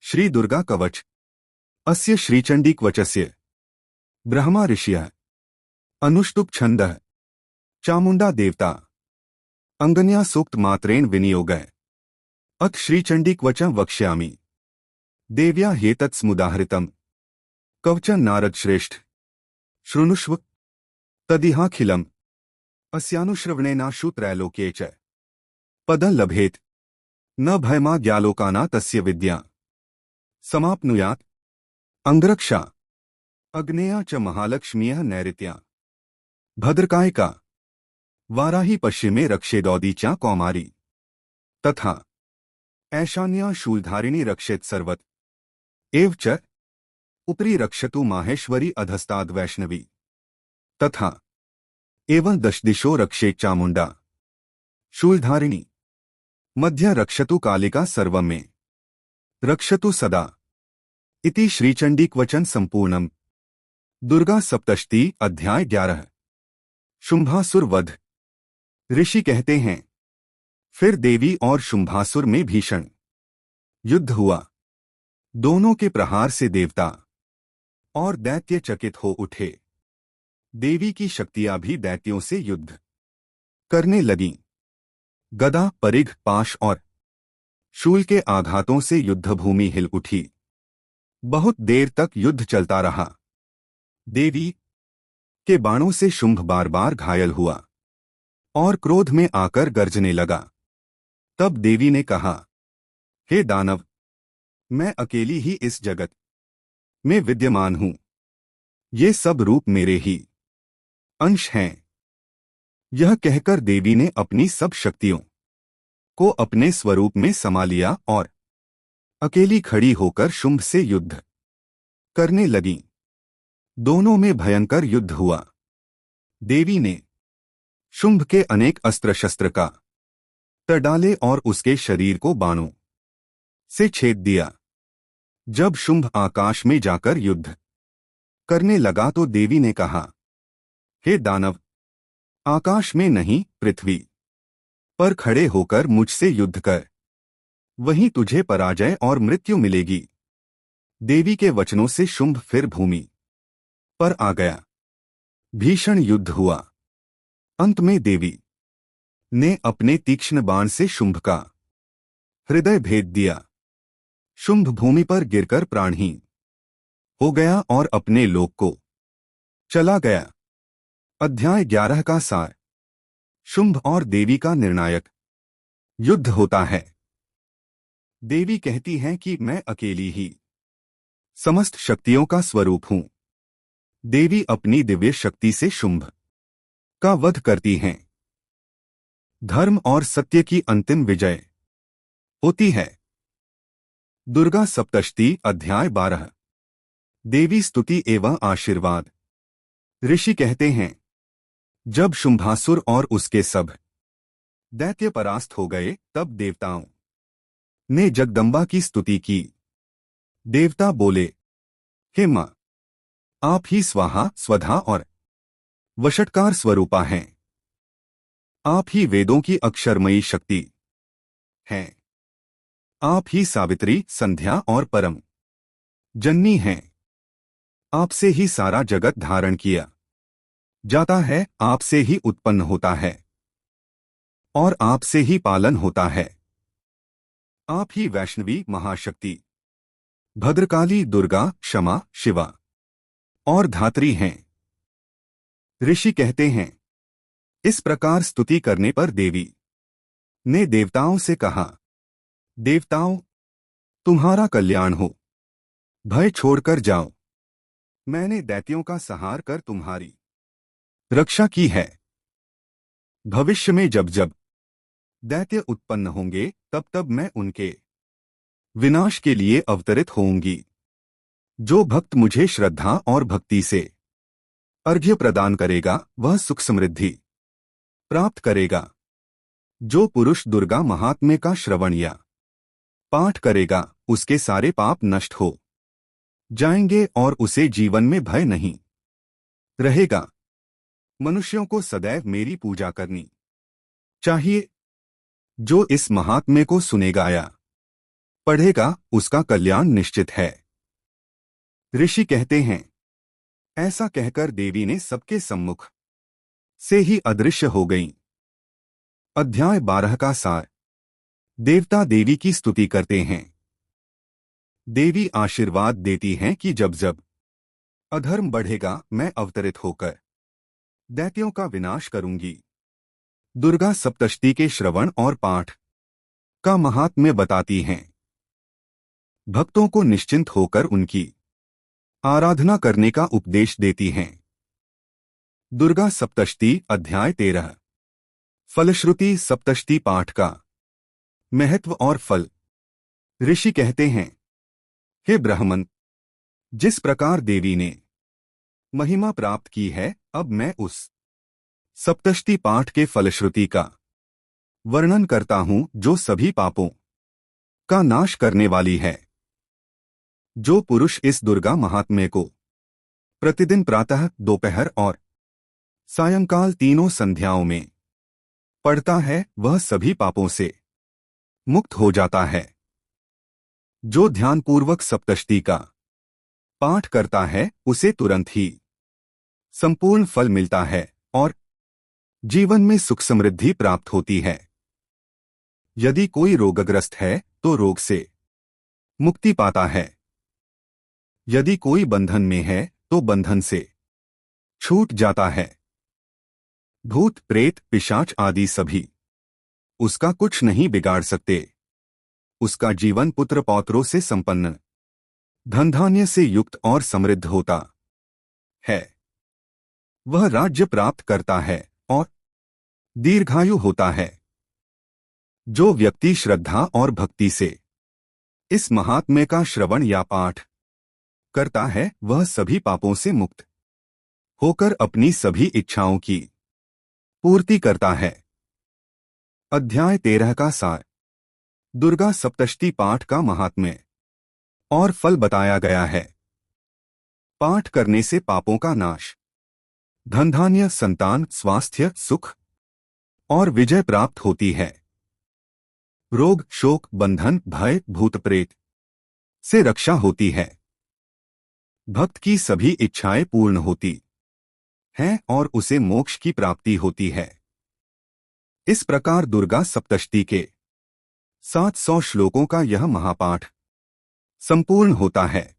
श्री दुर्गा कवच अस्य श्रीचंडी कवचस्य ब्रह्मा ऋषियः अनुष्टुप छंदः चामुंडा देवता अंगन्या सूक्त मात्रेण विनियोगः अथ श्रीचंडी कवचं वक्ष्यामि। देव्या ह्येतत्समुदाहृतं कवचं नारद श्रेष्ठ शृणुष्व तदिहाखिलम् अस्यानुश्रवणेनाशु त्रैलोक्ये च पदं लभेत न भयमाद्यालोकाना तस्य विद्या समाप्नुयात् अंगरक्षा अग्नेया च महालक्ष्म्यः नैऋत्या भद्रकायिका वाराही पश्चिमे रक्षेदौदी च कौमारी तथा ऐशान्या शूलधारिणी रक्षेत सर्वत एव च उपरि रक्षतु माहेश्वरी अधस्ताद् वैष्णवी तथा एवं दशदिशो रक्षेत चामुंडा शूलधारिणी मध्य रक्षतु कालिका सर्वं मे रक्षतु सदा इति श्रीचंडी कवचं संपूर्णम्। दुर्गा सप्तशती अध्याय 11। शुंभासुर वध। ऋषि कहते हैं, फिर देवी और शुंभासुर में भीषण युद्ध हुआ। दोनों के प्रहार से देवता और दैत्य चकित हो उठे। देवी की शक्तियां भी दैत्यों से युद्ध करने लगीं। गदा, परिघ, पाश और शूल के आघातों से युद्धभूमि हिल उठी। बहुत देर तक युद्ध चलता रहा। देवी के बाणों से शुंभ बार बार घायल हुआ और क्रोध में आकर गर्जने लगा। तब देवी ने कहा, हे दानव, मैं अकेली ही इस जगत में विद्यमान हूं। ये सब रूप मेरे ही अंश हैं। यह कहकर देवी ने अपनी सब शक्तियों को अपने स्वरूप में समा लिया और अकेली खड़ी होकर शुंभ से युद्ध करने लगी। दोनों में भयंकर युद्ध हुआ। देवी ने शुंभ के अनेक अस्त्र शस्त्र का तर डाले और उसके शरीर को बाणों से छेद दिया। जब शुंभ आकाश में जाकर युद्ध करने लगा तो देवी ने कहा, हे दानव, आकाश में नहीं पृथ्वी पर खड़े होकर मुझसे युद्ध कर, वहीं तुझे पराजय और मृत्यु मिलेगी। देवी के वचनों से शुंभ फिर भूमि पर आ गया। भीषण युद्ध हुआ। अंत में देवी ने अपने तीक्ष्ण बाण से शुंभ का हृदय भेद दिया। शुंभ भूमि पर गिरकर प्राणहीन हो गया और अपने लोक को चला गया। अध्याय 11 का सार। शुंभ और देवी का निर्णायक युद्ध होता है। देवी कहती हैं कि मैं अकेली ही समस्त शक्तियों का स्वरूप हूं। देवी अपनी दिव्य शक्ति से शुंभ का वध करती हैं। धर्म और सत्य की अंतिम विजय होती है। दुर्गा सप्तशती अध्याय 12। देवी स्तुति एवं आशीर्वाद। ऋषि कहते हैं, जब शुंभासुर और उसके सब दैत्य परास्त हो गए तब देवताओं ने जगदम्बा की स्तुति की। देवता बोले, हे मां, आप ही स्वाहा, स्वधा और वषट्कार स्वरूपा हैं। आप ही वेदों की अक्षरमयी शक्ति हैं। आप ही सावित्री, संध्या और परम जननी हैं। आपसे ही सारा जगत धारण किया जाता है, आपसे ही उत्पन्न होता है और आपसे ही पालन होता है। आप ही वैष्णवी, महाशक्ति, भद्रकाली, दुर्गा, क्षमा, शिवा और धात्री हैं। ऋषि कहते हैं, इस प्रकार स्तुति करने पर देवी ने देवताओं से कहा, देवताओं, तुम्हारा कल्याण हो। भय छोड़कर जाओ। मैंने दैत्यों का संहार कर तुम्हारी रक्षा की है। भविष्य में जब जब दैत्य उत्पन्न होंगे तब तब मैं उनके विनाश के लिए अवतरित होऊंगी। जो भक्त मुझे श्रद्धा और भक्ति से अर्घ्य प्रदान करेगा वह सुख समृद्धि प्राप्त करेगा। जो पुरुष दुर्गा महात्म्य का श्रवण या पाठ करेगा उसके सारे पाप नष्ट हो जाएंगे और उसे जीवन में भय नहीं रहेगा। मनुष्यों को सदैव मेरी पूजा करनी चाहिए। जो इस महात्म्य को सुनेगा या पढ़ेगा उसका कल्याण निश्चित है। ऋषि कहते हैं। ऐसा कहकर देवी ने सबके सम्मुख से ही अदृश्य हो गईं। अध्याय 12 का सार। देवता देवी की स्तुति करते हैं। देवी आशीर्वाद देती हैं कि जब जब अधर्म बढ़ेगा मैं अवतरित होकर दैत्यों का विनाश करूंगी। दुर्गा सप्तशती के श्रवण और पाठ का महात्म्य बताती हैं। भक्तों को निश्चिंत होकर उनकी आराधना करने का उपदेश देती हैं। दुर्गा सप्तशती अध्याय 13। फलश्रुति सप्तशती पाठ का महत्व और फल। ऋषि कहते हैं, हे ब्राह्मण, जिस प्रकार देवी ने महिमा प्राप्त की है, अब मैं उस सप्तशती पाठ के फलश्रुति का वर्णन करता हूं जो सभी पापों का नाश करने वाली है। जो पुरुष इस दुर्गा महात्म्य को प्रतिदिन प्रातः, दोपहर और सायंकाल तीनों संध्याओं में पढ़ता है, वह सभी पापों से मुक्त हो जाता है। जो ध्यानपूर्वक सप्तशती का पाठ करता है, उसे तुरंत ही संपूर्ण फल मिलता है और जीवन में सुख समृद्धि प्राप्त होती है। यदि कोई रोगग्रस्त है तो रोग से मुक्ति पाता है। यदि कोई बंधन में है तो बंधन से छूट जाता है। भूत प्रेत पिशाच आदि सभी उसका कुछ नहीं बिगाड़ सकते। उसका जीवन पुत्र पौत्रों से संपन्न, धन धान्य से युक्त और समृद्ध होता है। वह राज्य प्राप्त करता है और दीर्घायु होता है। जो व्यक्ति श्रद्धा और भक्ति से इस महात्म्य का श्रवण या पाठ करता है, वह सभी पापों से मुक्त होकर अपनी सभी इच्छाओं की पूर्ति करता है। अध्याय 13 का सार। दुर्गा सप्तशती पाठ का महात्म्य और फल बताया गया है। पाठ करने से पापों का नाश, धन धान्य, संतान, स्वास्थ्य, सुख और विजय प्राप्त होती है। रोग, शोक, बंधन, भय, भूत प्रेत से रक्षा होती है। भक्त की सभी इच्छाएं पूर्ण होती हैं और उसे मोक्ष की प्राप्ति होती है। इस प्रकार दुर्गा सप्तशती के 700 श्लोकों का यह महापाठ संपूर्ण होता है।